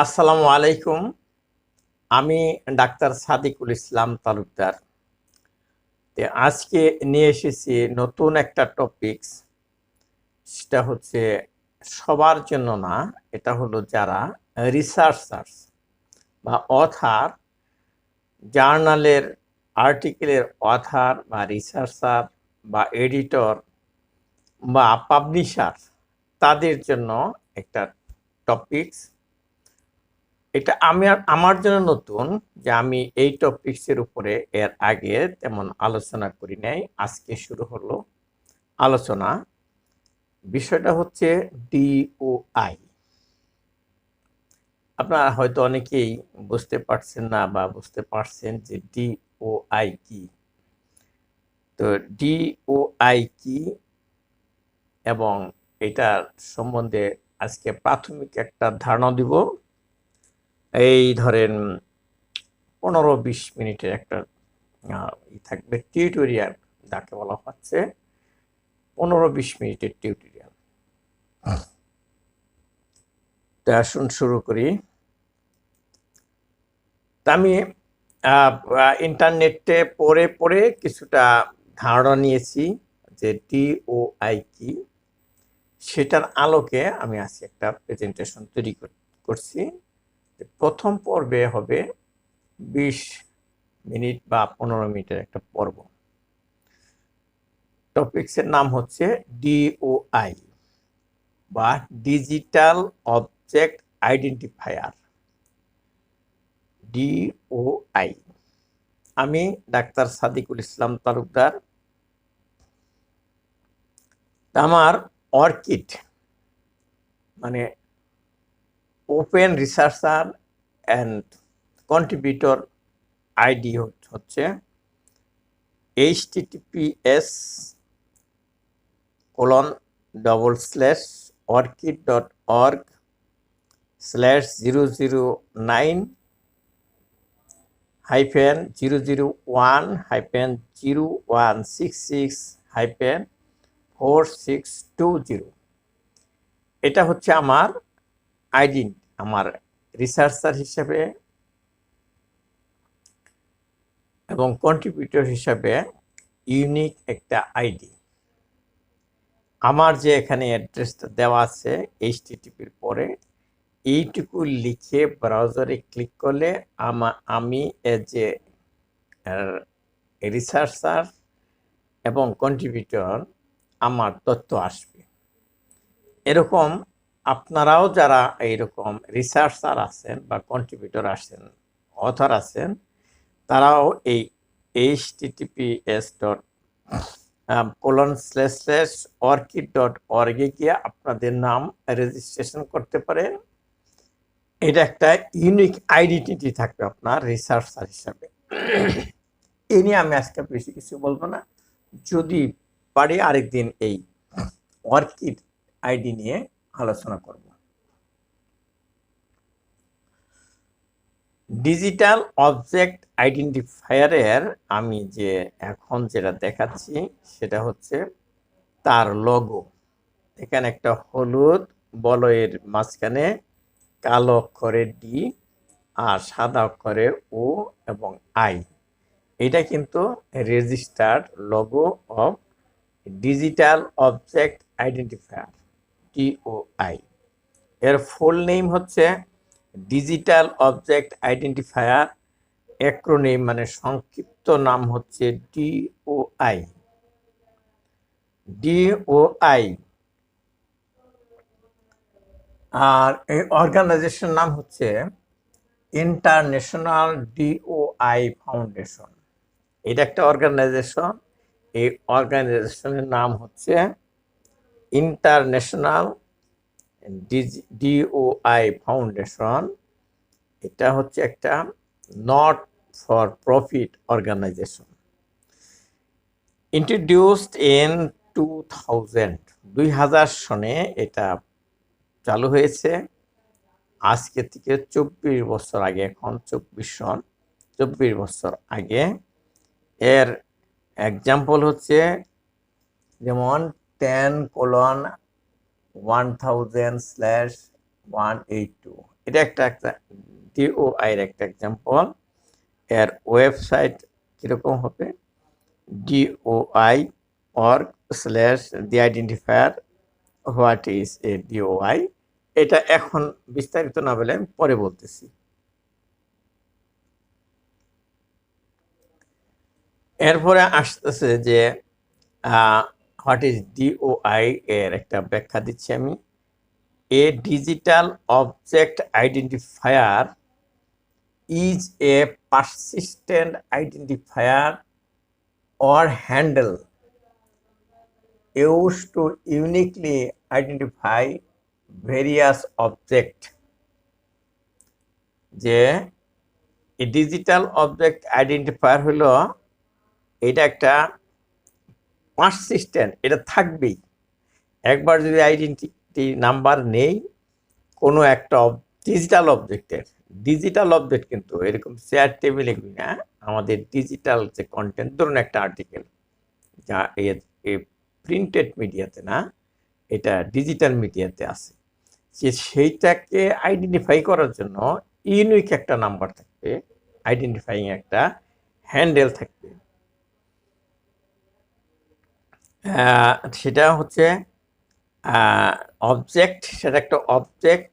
আসসালামু আলাইকুম। আমি ডাক্তার সাদিকুল ইসলাম তালুকদার। আজকে নিয়ে এসেছি নতুন একটা টপিকস। সেটা হচ্ছে সবার জন্য না, এটা হলো যারা রিসার্চার্স বা অথার, জার্নালের আর্টিকেলের অথার বা রিসার্চার বা এডিটর বা পাবলিশার, তাদের জন্য একটা টপিকস। এটা আমার জন্য নতুন যে আমি এই টপিকসের উপরে এর আগে তেমন আলোচনা করি নাই। আজকে শুরু হলো আলোচনা। বিষয়টা হচ্ছে ডিওআই। আপনারা হয়তো অনেকেই বুঝতে পারছেন না বা বুঝতে পারছেন যে ডিওআই কি। তো ডিওআই কি এবং এটার সম্বন্ধে আজকে প্রাথমিক একটা ধারণা দিব। এই ধরেন 15-20 মিনিটের একটা থাকবে টিউটোরিয়াল, যাকে বলা হচ্ছে 15-20 মিনিটের টিউটোরিয়াল। তো আসুন শুরু করি। তা আমি ইন্টারনেটে পড়ে পড়ে কিছুটা ধারণা নিয়েছি যে ডিওআই কি। সেটার আলোকে আমি আজকে একটা প্রেজেন্টেশন তৈরি করছি। প্রথম পর্বে হবে 20 মিনিট বা 15 মিনিটের একটা পর্ব। টপিকসের নাম হচ্ছে ডিওআই বা ডিজিটাল অবজেক্ট আইডেন্টিফায়ার, ডিওআই। আমি ডাক্তার সাদিকুল ইসলাম তালুকদার। আমার অর্কিড মানে open researcher and contributor ID হচ্ছে https://orchid.org/009-001-0166-4620। এটা হচ্ছে আমার আইডি, আমার রিসার্চার হিসেবে এবং কন্ট্রিবিউটর হিসেবে ইউনিক একটা আইডি। আমার যে এখানে অ্যাড্রেসটা দেওয়া আছে এইচটিটিপির পরে, এইটুকু লিখে ব্রাউজারে ক্লিক করলে আমি এজ এ রিসার্চার এবং কন্ট্রিবিউটর আমার তথ্য আসবে। এরকম আপনারাও যারা এইরকম রিসার্চার আছেন বা কন্ট্রিবিউটর আছেন, অথর আছেন, তারাও এই https://orchid.org গিয়ে আপনাদের নাম রেজিস্ট্রেশন করতে পারেন। এটা একটা ইউনিক আইডেন্টিটি থাকবে আপনার রিসার্চার হিসাবে। এই নিয়ে আমি আজকে বেশি কিছু বলবো না, যদি পারি আরেকদিন এই অর্কিড আইডি নিয়ে আলোচনা করব। ডিজিটাল অবজেক্ট আইডেন্টিফায়ারের আমি যে এখন যেটা দেখাচ্ছি সেটা হচ্ছে তার লোগো। এখানে একটা হলুদ বলয়ের মাঝখানে কালো অক্ষরে ডি আর সাদা অক্ষরে ও এবং আই। এটা কিন্তু registered logo of digital object identifier, DOI. এর ফুল নেম হচ্ছে ডিজিটাল অবজেক্ট আইডেন্টিফায়ার। অ্যাক্রোনিম মানে সংক্ষিপ্ত নাম হচ্ছে ডিওআই। ডিওআই আর এই অর্গানাইজেশন নাম হচ্ছে ইন্টারন্যাশনাল ডিওআই ফাউন্ডেশন। এটা একটা অর্গানাইজেশন। এই অর্গানাইজেশনের নাম হচ্ছে ইন্টারন্যাশনাল ডিওআই ফাউন্ডেশন। এটা হচ্ছে একটা not for profit organisation. Introduced in 2000 সনে এটা চালু হয়েছে। আজকে থেকে 24 বছর আগে, এখন 24 বছর আগে। এর এক্সাম্পল হচ্ছে যেমন 10:1000/182। এটা একটা ডিওআই এর একটা এক্সাম্পল। এর ওয়েবসাইট কিরকম হবে, DOI org/the identifier what is a DOI. এটা এখন বিস্তারিত না বলে আমি পরে বলতেছি। এরপরে আসতেছে যে হোয়াট ইজ ডিওআই এর একটা ব্যাখ্যা দিচ্ছি আমি। A digital object identifier is a persistent identifier or handle used to uniquely identify various object। যে ডিজিটাল অবজেক্ট আইডেন্টিফায়ার হলো এটা একটা পারসিস্টেন্ট, এটা থাকবেই। একবার যদি আইডেন্টিটি নাম্বার নেই কোনো একটা ডিজিটাল অবজেক্টের, ডিজিটাল অবজেক্ট কিন্তু এরকম চেয়ার টেবিল এগুলি না, আমাদের ডিজিটাল যে কন্টেন্ট, ধরুন একটা আর্টিকেল যা প্রিন্টেড মিডিয়াতে না, এটা ডিজিটাল মিডিয়াতে আছে, যে সেইটাকে আইডেন্টিফাই করার জন্য ইউনিক একটা নাম্বার থাকবে, আইডেন্টিফাইং একটা হ্যান্ডেল থাকবে। সেটা হচ্ছে অবজেক্ট, সেটা একটা object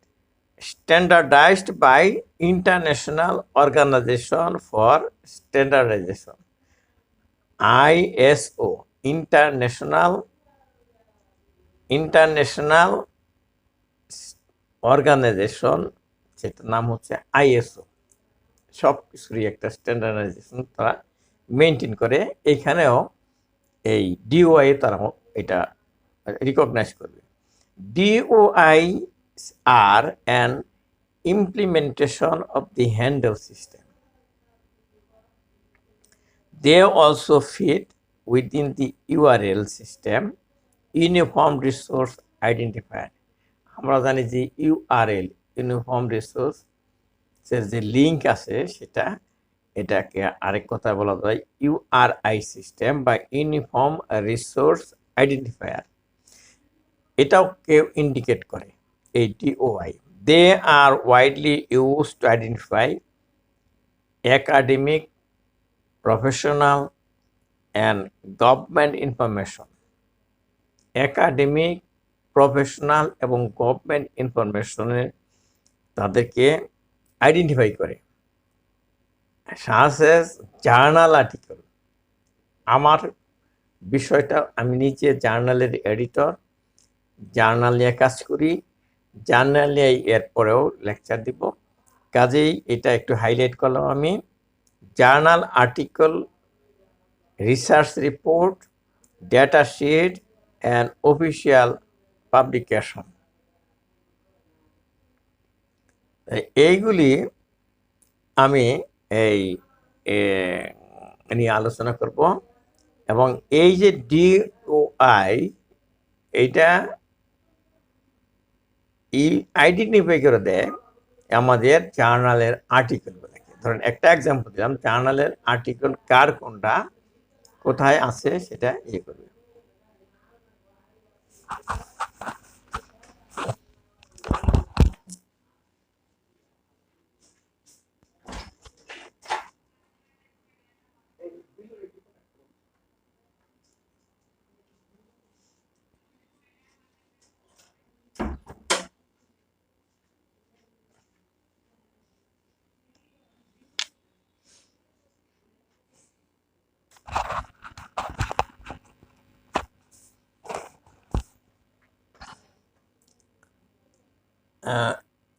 standardised by international organisation for standardisation, ISO, international organisation, সেটার নাম হচ্ছে আইএসও। সব কিছুরই একটা স্ট্যান্ডার্ডাইজেশন তারা মেনটেন করে। এইখানেও এই ডিওআই তারা এটা রিকগনাইজ করবে। ডিওআই আর an implementation of the handle system. They also fit within the URL system, Uniform Resource Identifier. আমরা জানি যে ইউআরএল, ইউনিফর্ম রিসোর্স যে লিঙ্ক আছে সেটা, এটাকে আরেক কথা বলা যায় ইউআরআই সিস্টেম বা ইউনিফর্ম রিসোর্স আইডেন্টিফায়ার। এটাও কেউ ইন্ডিকেট করে এই DOI. They are widely used to identify academic, professional, and government information. Academic, professional এবং গভর্নমেন্ট ইনফরমেশনের তাদেরকে আইডেন্টিফাই করে। সাজেস জার্নাল আর্টিকেল, আমার বিষয়টা, আমি নিজে জার্নালের এডিটর, জার্নাল নিয়ে কাজ করি, জার্নাল নিয়ে এরপরেও লেকচার দিব, কাজেই এটা একটু হাইলাইট করলাম আমি। Journal article, research report, data sheet and official publication, এইগুলি আমি এই নিয়ে আলোচনা করব। এবং এই যে ডিওআই, এইটা আইডেন্টিফাই করে দেয় আমাদের জার্নালের আর্টিকেলগুলোকে। ধরেন একটা এক্সাম্পল দিলাম, জার্নালের আর্টিকেল কার কোনটা কোথায় আছে সেটা করবে।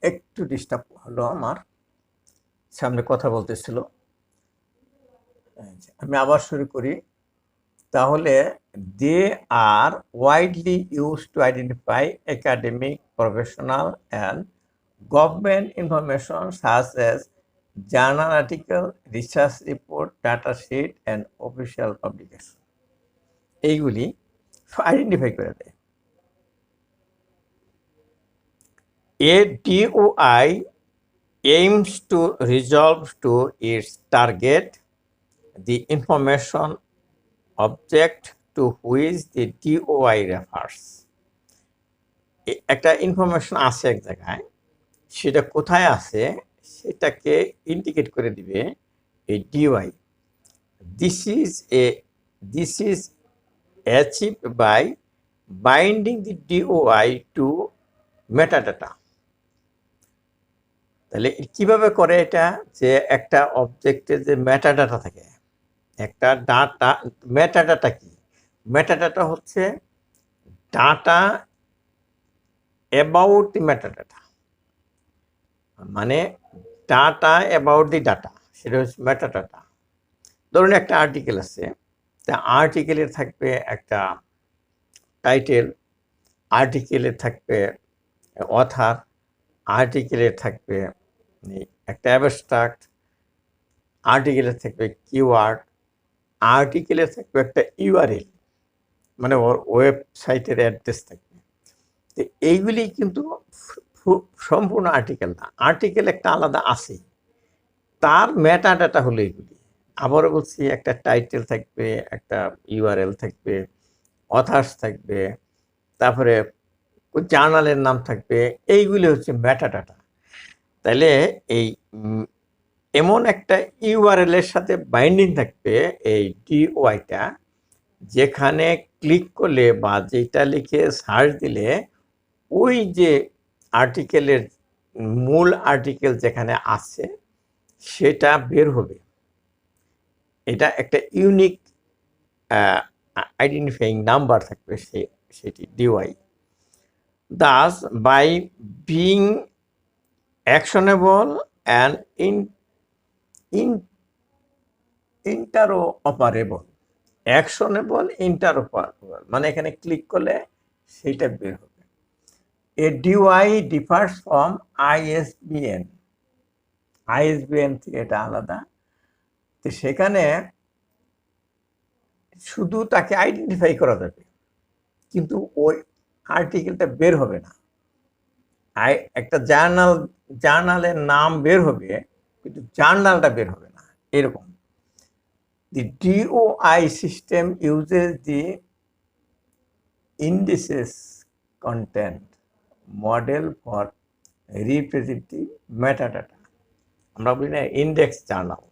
একটু ডিস্টার্ব হলো, আমার সামনে কথা বলতেছিল, আমি আবার শুরু করি। তাহলে they are widely use to identify academic, professional and government information such as journal article, research report, data sheet and official publication, এইগুলি আইডেন্টিফাই করে দেয়। A DOI aims to resolve to its target the information object to which the DOI refers. একটা information আছে এক জায়গায়, সেটা কোথায় আছে সেটাকে ইন্ডিকেট করে দিবে এই DOI. This is a this is achieved by binding the DOI to metadata. তাহলে কিভাবে করে এটা, যে একটা অবজেক্টের যে মেটাডাটা থাকে, একটা ডাটা, মেটাডাটা কি? মেটাডাটা হচ্ছে ডাটা অ্যাবাউট দি মেটাডাটা, মানে ডাটা অ্যাবাউট দি ডাটা, সেটা হচ্ছে মেটাডাটা। ধরুন একটা আর্টিকেল আছে, তা আর্টিকেলের থাকবে একটা টাইটেল, আর্টিকেলের থাকবে অথার, আর্টিকেলের থাকবে একটা অ্যাবস্ট্রাক্ট, আর্টিকেলের থাকবে কিওয়ার্ড, আর্টিকেলের থাকবে একটা ইউআরএল, মানে ওর ওয়েবসাইটের অ্যাড্রেস থাকবে। তো এইগুলি কিন্তু সম্পূর্ণ আর্টিকেল না, আর্টিকেল একটা আলাদা আছে, তার মেটাডাটা হলো এইগুলি। আবারও বলছি, একটা টাইটেল থাকবে, একটা ইউআরএল থাকবে, অথার্স থাকবে, তারপরে জার্নালের নাম থাকবে, এইগুলি হচ্ছে মেটাডাটা। তাহলে এই এমন একটা ইউআরএল এর সাথে বাইন্ডিং থাকবে এই ডিওআইটা, যেখানে ক্লিক করলে বা যেটা লিখে সার্চ দিলে ওই যে আর্টিকেলের মূল আর্টিকেল যেখানে আছে সেটা বের হবে। এটা একটা ইউনিক আইডেন্টিফাইং নাম্বার থাকবে সেটি DOI. Thus by being actionable and interoperable. Actionable, interoperable, মানে এখানে ক্লিক করলে সেইটা বের হবে। A DOI differs from ISBN. ISBN থেকে এটা আলাদা। তো সেখানে শুধু তাকে আইডেন্টিফাই করা যাবে, কিন্তু ওই আর্টিকেলটা বের হবে না। একটা জার্নালের নাম বের হবে, কিন্তু জার্নালটা বের হবে না, এরকম। The DOI system uses the indices content model for representing metadata. আমরা বলি না ইন্ডেক্স জার্নাল,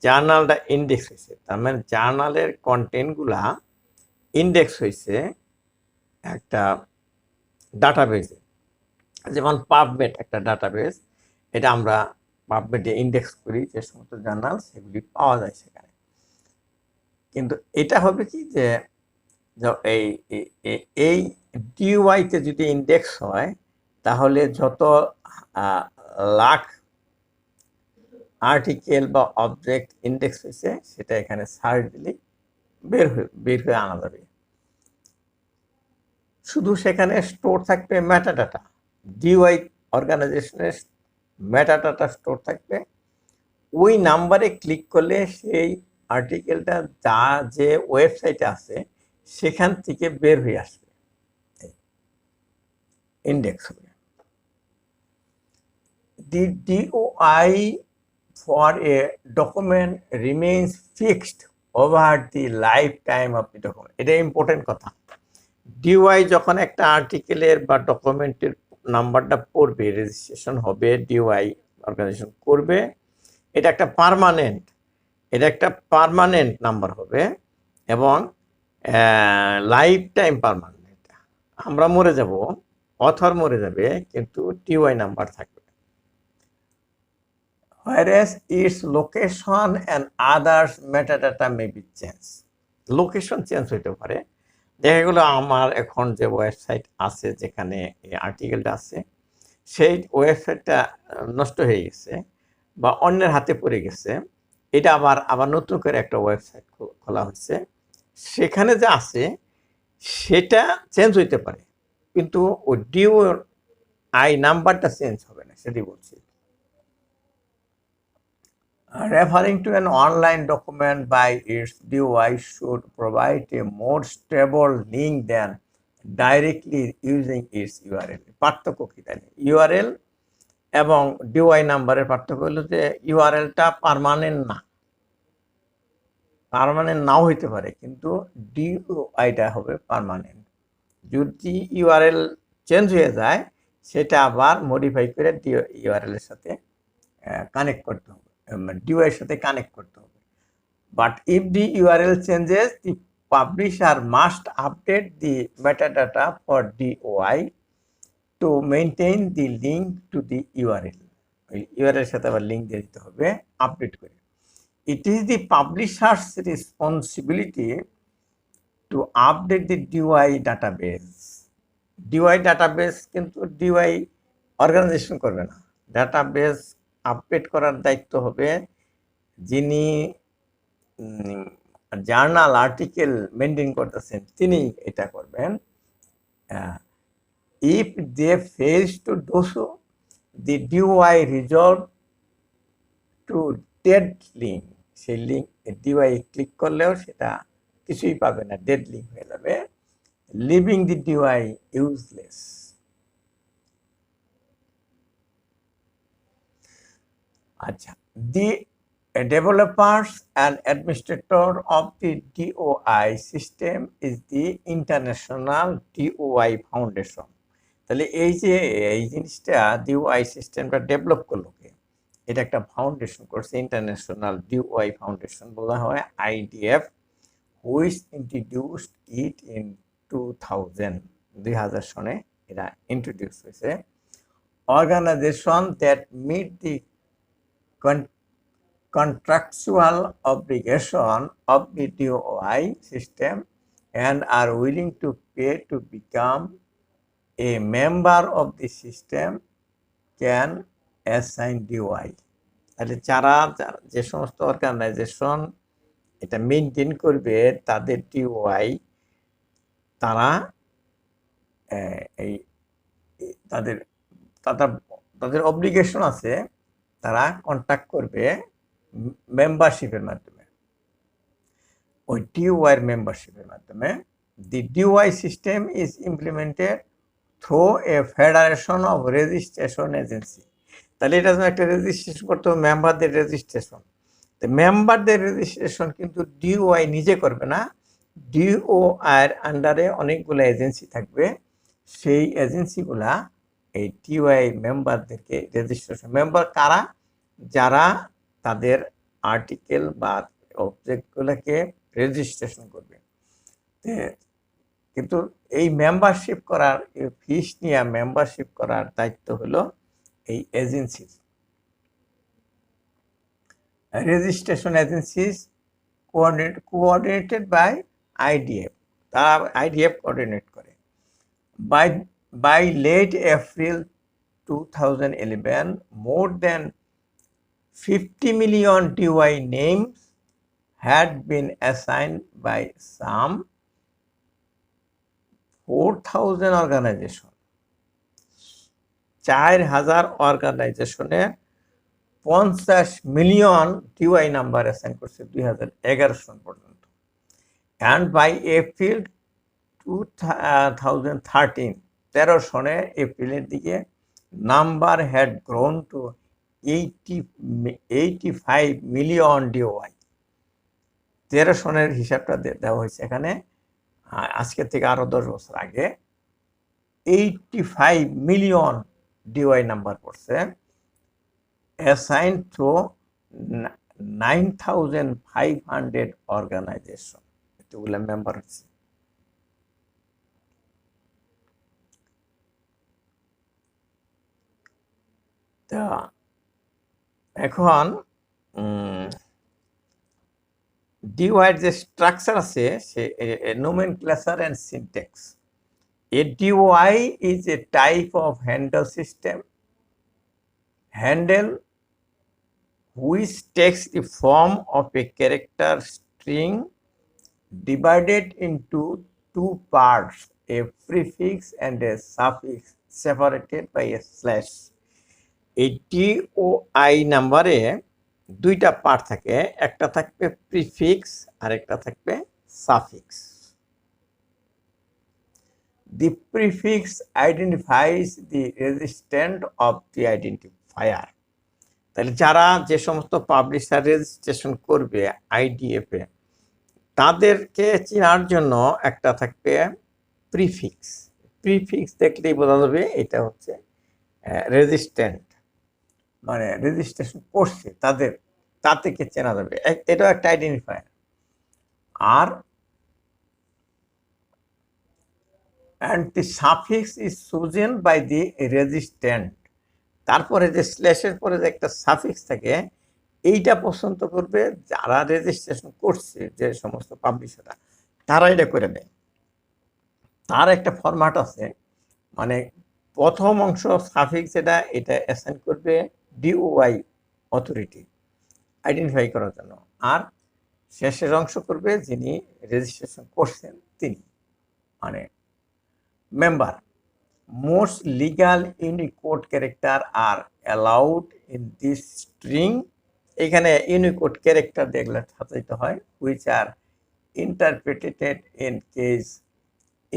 জার্নালটা ইন্ডেক্স হয়েছে, তার মানে জার্নালের কন্টেন্টগুলা ইন্ডেক্স হয়েছে একটা ডাটাবেসে। যেমন পাবমেড একটা ডাটাবেস, এটা আমরা পাবমেডে ইন্ডেক্স করি যে সমস্ত জার্নাল, সেগুলি পাওয়া যায় সেখানে। কিন্তু এটা হবে কি, যে এই এই ডিওয়াইতে যদি ইন্ডেক্স হয়, তাহলে যত লাখ আর্টিকেল বা অবজেক্ট ইন্ডেক্স হয়েছে সেটা এখানে সার্চ দিলে বের হয়ে আনা যাবে। শুধু সেখানে স্টোর থাকবে মেটাডাটা, ডিওয়াই অর্গানাইজেশনের মেটাডাটা স্টোর থাকবে। ওই নাম্বারে ক্লিক করলে সেই আর্টিকেলটা যে ওয়েবসাইটে আছে সেখান থেকে বের হয়ে আসবে, ইন্ডেক্স হবে। The DOI for a document remains fixed over the lifetime of the document. এটা ইম্পর্টেন্ট কথা। ডিওআই যখন একটা আর্টিকেলের বা ডকুমেন্টের নাম্বারটা পড়বে, রেজিস্ট্রেশন হবে, ডিওআই অর্গানাইজেশন করবে, এটা একটা পার্মানেন্ট নাম্বার হবে, এবং লাইফ টাইম পার্মানেন্ট। আমরা মরে যাব, অথর মরে যাবে, কিন্তু ডিওআই নাম্বার থাকবে। Whereas its location and others metadata may be changed. Location change হইতে পারে। দেখা গেলো আমার এখন যে ওয়েবসাইট আছে, যেখানে এই আর্টিকেলটা আছে, সেই ওয়েবসাইটটা নষ্ট হয়ে গেছে বা অন্যের হাতে পড়ে গেছে, এটা আবার নতুন করে একটা ওয়েবসাইট খোলা হয়েছে, সেখানে যে আছে সেটা চেঞ্জ হইতে পারে, কিন্তু ওই ডিওআই নাম্বারটা চেঞ্জ হবে না, সেটাই বলছি। Referring to an online document by its DOI should provide a more stable link than directly using its URL. পার্থক্য কি তাহলে? ইউআরএল এবং ডিওআই নাম্বারের পার্থক্য হলো যে ইউআরএলটা পার্মানেন্ট নাও হইতে পারে, কিন্তু ডিওআইটা হবে পার্মানেন্ট। যদি ইউআরএল চেঞ্জ হয়ে যায়, সেটা আবার মডিফাই করে ইউআরএল এর সাথে কানেক্ট করতে হবে, ডিওআই এর সাথে কানেক্ট করতে হবে। But if the URL changes, the publisher must update the metadata for DOI to maintain the link to the URL. ওই ইউআরএল এর সাথে আবার লিঙ্ক দিয়ে দিতে হবে আপডেট করে। It is the publisher's responsibility to update the DOI database. DOI database কিন্তু DOI organisation করবে না, ডাটাবেস আপডেট করার দায়িত্ব হবে যিনি জার্নাল আর্টিকেল মেনটেন করতেছেন তিনি এটা করবেন। If they fails to do so, the DOI resort to dead link. সেই লিঙ্ক ডিওআই ক্লিক করলেও সেটা কিছুই পাবে না, ডেড লিঙ্ক হয়ে যাবে, লিভিং দি ডিওআই ইউজলেস। আচ্ছা, the developers and administrator of the DOI system is the international DOI foundation. তাহলে এই যে এই জিনিসটা ডিওআই সিস্টেমটা ডেভেলপ করলো কে? এটা একটা ফাউন্ডেশন করছে, ইন্টারন্যাশনাল ডিওআই ফাউন্ডেশন বলা হয় IDF, which introduced it in 2000 সনে এটা ইন্ট্রোডিউস হয়েছে। Organisation that meet the contractual obligation of the DOI system and are willing to pay to become a member of the system can assign DOI. তাহলে যারা যে সমস্ত organisation এটা maintain করবে তাদের DOI, তারা এই তাদের তাদের অব্লিগেশন আছে, তারা কন্ট্যাক্ট করবে মেম্বারশিপের মাধ্যমে, ওই ডিওআই এর মেম্বারশিপের মাধ্যমে। The DOI system is implemented through a federation of registration agency. তাহলে এটা যেন একটা রেজিস্ট্রেশন করতে হবে, মেম্বারদের রেজিস্ট্রেশন। তো মেম্বারদের রেজিস্ট্রেশন কিন্তু ডিওআই নিজে করবে না, ডিওআই এর আন্ডারে অনেকগুলো এজেন্সি থাকবে, সেই এজেন্সিগুলা এই ডিওআই মেম্বারদেরকে রেজিস্ট্রেশন। মেম্বার কারা? যারা তাদের আর্টিকেল বা অবজেক্টগুলোকে রেজিস্ট্রেশন করবে। কিন্তু এই মেম্বারশিপ করার ফিস নিয়ে মেম্বারশিপ করার দায়িত্ব হলো এই এজেন্সির। Registration agencies coordinated by IDF, তারা আইডিএফ কোঅর্ডিনেট করে। By late April 2011, more than 50 million DOI names had been assigned by some 4,000 organizations. 4,000 অর্গানাইজেশনে 50 মিলিয়ন ডিওআই নাম্বার অ্যাসাইন করছে 2011 সন পর্যন্ত। অ্যান্ড বাই এপ্রিল 2013 সনে এপ্রিলের দিকে number had grown to 85 million DOI. 13 সনের হিসাবটা দেওয়া হয়েছে এখানে, আজকে থেকে আরো 10 বছর আগে 85 মিলিয়ন ডিওআই নাম্বার পড়ছে, অ্যাসাইন টু 9,500 অর্গানাইজেশন, এতগুলো মেম্বার হচ্ছে। তা এখন ডিওআই যে স্ট্রাকচার আছে সে nomenclature and syntax. A DOI is a type of handle system, handle which takes the form of a character string divided into two parts, a prefix and a suffix separated by a slash. এই DOI নাম্বারে দুইটা part থাকে, একটা থাকবে prefix আর একটা থাকবে suffix. The prefix identifies the resistant of the identifier. তাহলে যারা যে সমস্ত পাবলিশার রেজিস্ট্রেশন করবে আইডিএফ এ, তাদেরকে চেনার জন্য একটা থাকবে প্রিফিক্স। প্রিফিক্স দেখলেই বোঝা যাবে এটা হচ্ছে রেজিস্ট্যান্ট মানে রেজিস্ট্রেশন করছে তাদের, তা থেকে চেনা যাবে, এটাও একটা আইডেন্টিফায়ার। আর and the suffix is chosen by the registrant, তারপরে যে স্ল্যাশের পরে যে একটা সাফিক্স থাকে এইটা পছন্দ করবে যারা রেজিস্ট্রেশন করছে, যে সমস্ত পাবলিশাররা তারা এটা করে দেয়। তার একটা ফরম্যাট আছে, মানে প্রথম অংশ সাফিক্স এটা অ্যাসাইন করবে ডিওআই অথরিটি আইডেন্টিফাই করার জন্য, আর শেষের অংশ করবে যিনি রেজিস্ট্রেশন করছেন তিনি, মানে member. Most legal Unicode character R allowed in this string, এখানে ইউনিকোড ক্যারেক্টার যেগুলো সাজাইতে হয়, which are interpreted in case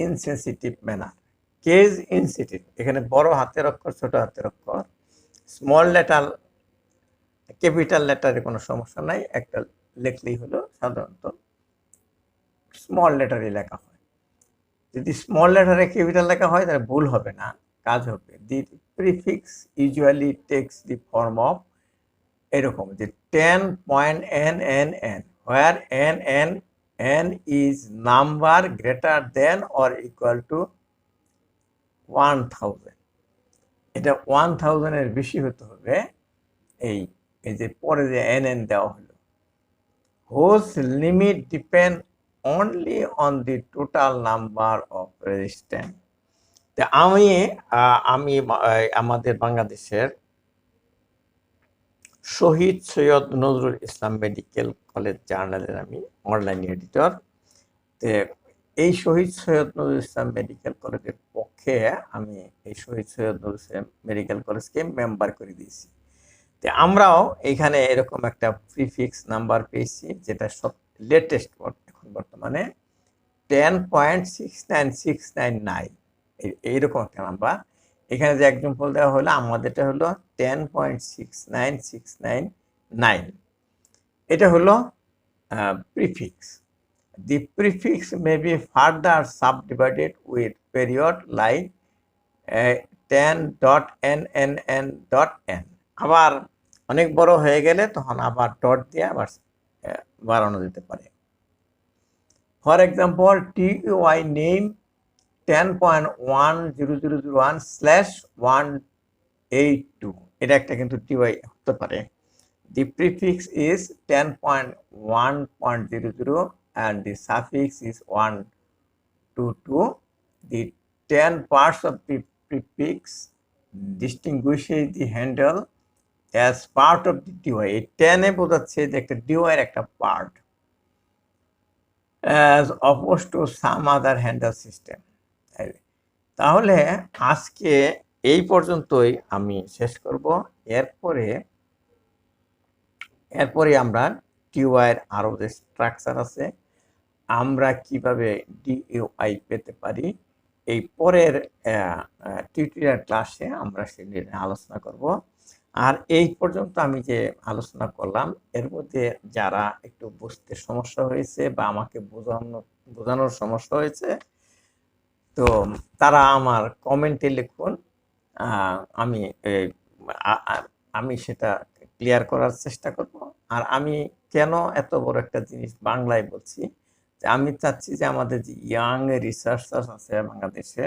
insensitive manner. Case insensitive, এখানে বড় হাতের অক্ষর ছোট হাতের অক্ষর, স্মল লেটার ক্যাপিটাল লেটারে কোনো সমস্যা নাই, একটা লেখলেই হলো, সাধারণত স্মল লেটারে লেখা হয়। যদি স্মল লেটারে ক্যাপিটাল লেখা হয় তাহলে ভুল হবে না, কাজ হবে। The prefix usually takes the form of এরকম যে 10.NNN, where NNN is number greater than or equal to 1000, এটা 1000 এর বেশি হতে হবে। এই যে পরে যে NN দেওয়া হলো, whose limit depend only on the total number of registrants। আমি আমাদের বাংলাদেশের শহীদ সৈয়দ নজরুল ইসলাম মেডিকেল কলেজ জার্নালের আমি অনলাইন এডিটর। এই শহীদ সৈয়দ নজরুল ইসলাম মেডিকেল কলেজের পক্ষে আমি এই শহীদ সৈয়দ নজরুল ইসলাম মেডিকেল কলেজকে মেম্বার করে দিয়েছি। আমরাও এখানে এরকম একটা প্রিফিক্স নাম্বার পেয়েছি, যেটা সব লেটেস্ট এখন বর্তমানে 10.69699, এইরকম একটা নাম্বার। এখানে যে এক্সাম্পল দেওয়া হলো আমাদেরটা হলো 10.69699, এটা হলো prefix. The prefix may be further subdivided with period like 10.NNN.N, আবার অনেক বড় হয়ে গেলে তখন আবার ডট দিয়ে আবার বাড়ানো যেতে পারে। ফর এক্সাম্পল TUI নেম 10.1001/182, এটা একটা কিন্তু TUI হতে পারে। The prefix is 10.1.00 and the suffix is 122. The 10 parts of the prefix distinguishes the handle as part of the DOI. এই 10 এ বোঝাচ্ছে যে একটা DOI এর একটা part, as opposed to some other handle system. তাহলে আজকে এই পর্যন্তই আমি শেষ করব। এরপরে আমরা টিওআই এর আরো যে স্ট্রাকচার আছে, আমরা কিভাবে ডিইউআই পেতে পারি, এই পরের টিউটোরিয়াল ক্লাসে আমরা সে নিয়ে আলোচনা করব। আর এই পর্যন্ত আমি যে আলোচনা করলাম এর মধ্যে যারা একটু বুঝতে সমস্যা হয়েছে বা আমাকে বোঝানোর সমস্যা হয়েছে, তো তারা আমার কমেন্টে লিখুন, আমি সেটা ক্লিয়ার করার চেষ্টা করব। আর আমি কেন এত বড় একটা জিনিস বাংলায় বলছি, যে আমি চাচ্ছি যে আমাদের যে ইয়াং রিসার্চার আছে বাংলাদেশে,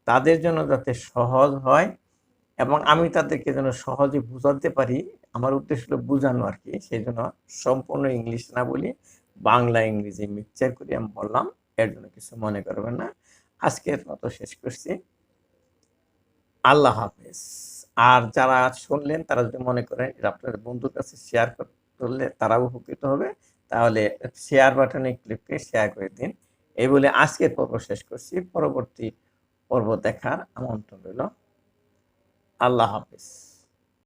তাদের জন্য যাতে সহজ হয় এবং আমি তাদেরকে যেন সহজে বুঝাতে পারি। আমার উদ্দেশ্য হলো বোঝানো আর কি, সেই জন্য সম্পূর্ণ ইংলিশ না বলি, বাংলা ইংরেজি মিক্সচার করে আমি বললাম, এর জন্য কিছু মনে করবেন না। আজকের মতো শেষ করছি, আল্লাহ হাফেজ। আর যারা শুনলেন তারা যদি মনে করেন আপনাদের বন্ধুর কাছে শেয়ার করলে তারাও উপকৃত হবে, তাহলে শেয়ার বাটনে ক্লিক করে শেয়ার করে দিন। এই বলে আজকের পর্ব শেষ করছি, পরবর্তী পর্ব দেখার আমন্ত্রণ রইল। আল্লাহ হাফেজ।